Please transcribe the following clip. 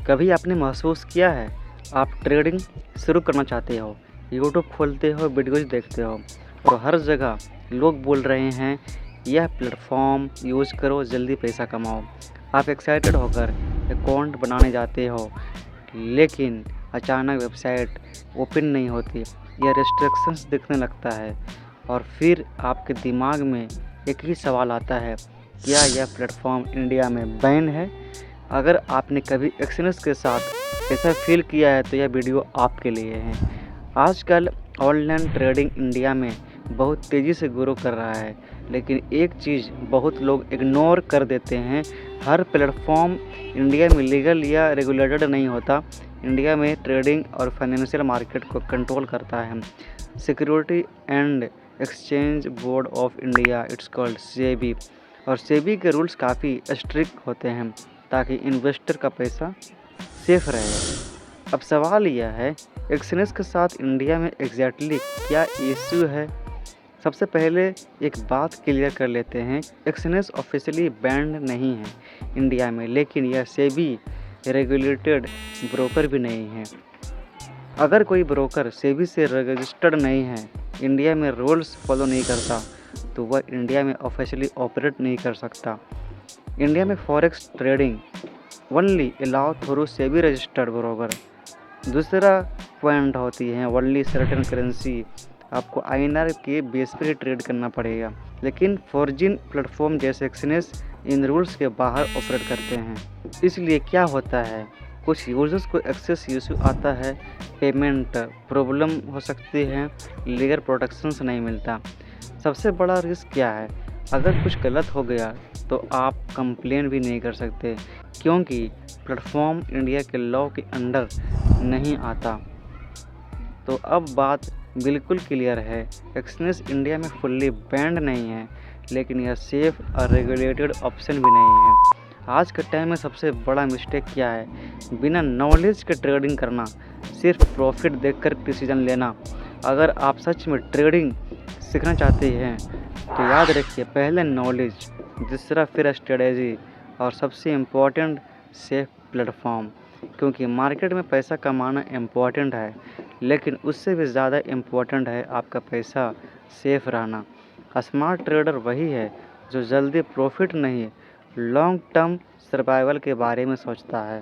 कभी आपने महसूस किया है, आप ट्रेडिंग शुरू करना चाहते हो, यूट्यूब खोलते हो, वीडियोज़ देखते हो और हर जगह लोग बोल रहे हैं यह प्लेटफ़ॉर्म यूज़ करो, जल्दी पैसा कमाओ। आप एक्साइटेड होकर अकाउंट बनाने जाते हो, लेकिन अचानक वेबसाइट ओपन नहीं होती या रिस्ट्रिक्शंस दिखने लगता है और फिर आपके दिमाग में एक ही सवाल आता है, क्या यह प्लेटफ़ॉर्म इंडिया में बैन है? अगर आपने कभी एक्सपीरियंस के साथ ऐसा फ़ील किया है तो यह वीडियो आपके लिए है। आजकल ऑनलाइन ट्रेडिंग इंडिया में बहुत तेज़ी से ग्रो कर रहा है, लेकिन एक चीज़ बहुत लोग इग्नोर कर देते हैं, हर प्लेटफ़ॉर्म इंडिया में लीगल या रेगुलेटेड नहीं होता। इंडिया में ट्रेडिंग और फाइनेंशियल मार्केट को कंट्रोल करता है security and exchange board of India, it's called SEBI. और सेबी के रूल्स काफ़ी स्ट्रिक्ट होते हैं ताकि इन्वेस्टर का पैसा सेफ रहे। अब सवाल यह है, एक्सचेंज के साथ इंडिया में एग्जैक्टली क्या इशू है? सबसे पहले एक बात क्लियर कर लेते हैं, एक्सचेंज ऑफिशियली बैंड नहीं है इंडिया में, लेकिन यह सेबी रेगुलेटेड ब्रोकर भी नहीं है। अगर कोई ब्रोकर सेबी से रजिस्टर्ड नहीं है, इंडिया में रूल्स फॉलो नहीं करता, तो वह इंडिया में ऑफिशियली ऑपरेट नहीं कर सकता। इंडिया में forex trading only allow through SEBI registered broker. दूसरा पॉइंट होती है ओनली सर्टेन करेंसी, आपको आईएनआर के बेस पर ट्रेड करना पड़ेगा, लेकिन फॉरेन प्लेटफॉर्म जैसे एक्सचेंज इन रूल्स के बाहर ऑपरेट करते हैं। इसलिए क्या होता है, कुछ यूजर्स को एक्सेस इशू आता है, पेमेंट प्रॉब्लम हो सकती है, लीगल प्रोटेक्शंस नहीं मिलता। सबसे बड़ा रिस्क क्या है, अगर कुछ गलत हो गया तो आप कंप्लेन भी नहीं कर सकते, क्योंकि प्लेटफॉर्म इंडिया के लॉ के अंडर नहीं आता। तो अब बात बिल्कुल क्लियर है, एक्सचेंज इंडिया में फुल्ली बैंड नहीं है, लेकिन यह सेफ और रेगुलेटेड ऑप्शन भी नहीं है। आज के टाइम में सबसे बड़ा मिस्टेक क्या है, बिना नॉलेज के ट्रेडिंग करना, सिर्फ प्रॉफिट देखकर डिसीजन लेना। अगर आप सच में ट्रेडिंग सीखना चाहते हैं तो याद रखिए, पहले नॉलेज, दूसरा फिर स्ट्रेटेजी और सबसे इम्पोर्टेंट सेफ प्लेटफॉर्म। क्योंकि मार्केट में पैसा कमाना इम्पोर्टेंट है, लेकिन उससे भी ज़्यादा इम्पोर्टेंट है आपका पैसा सेफ रहना। स्मार्ट ट्रेडर वही है जो जल्दी प्रॉफिट नहीं, लॉन्ग टर्म सर्वाइवल के बारे में सोचता है।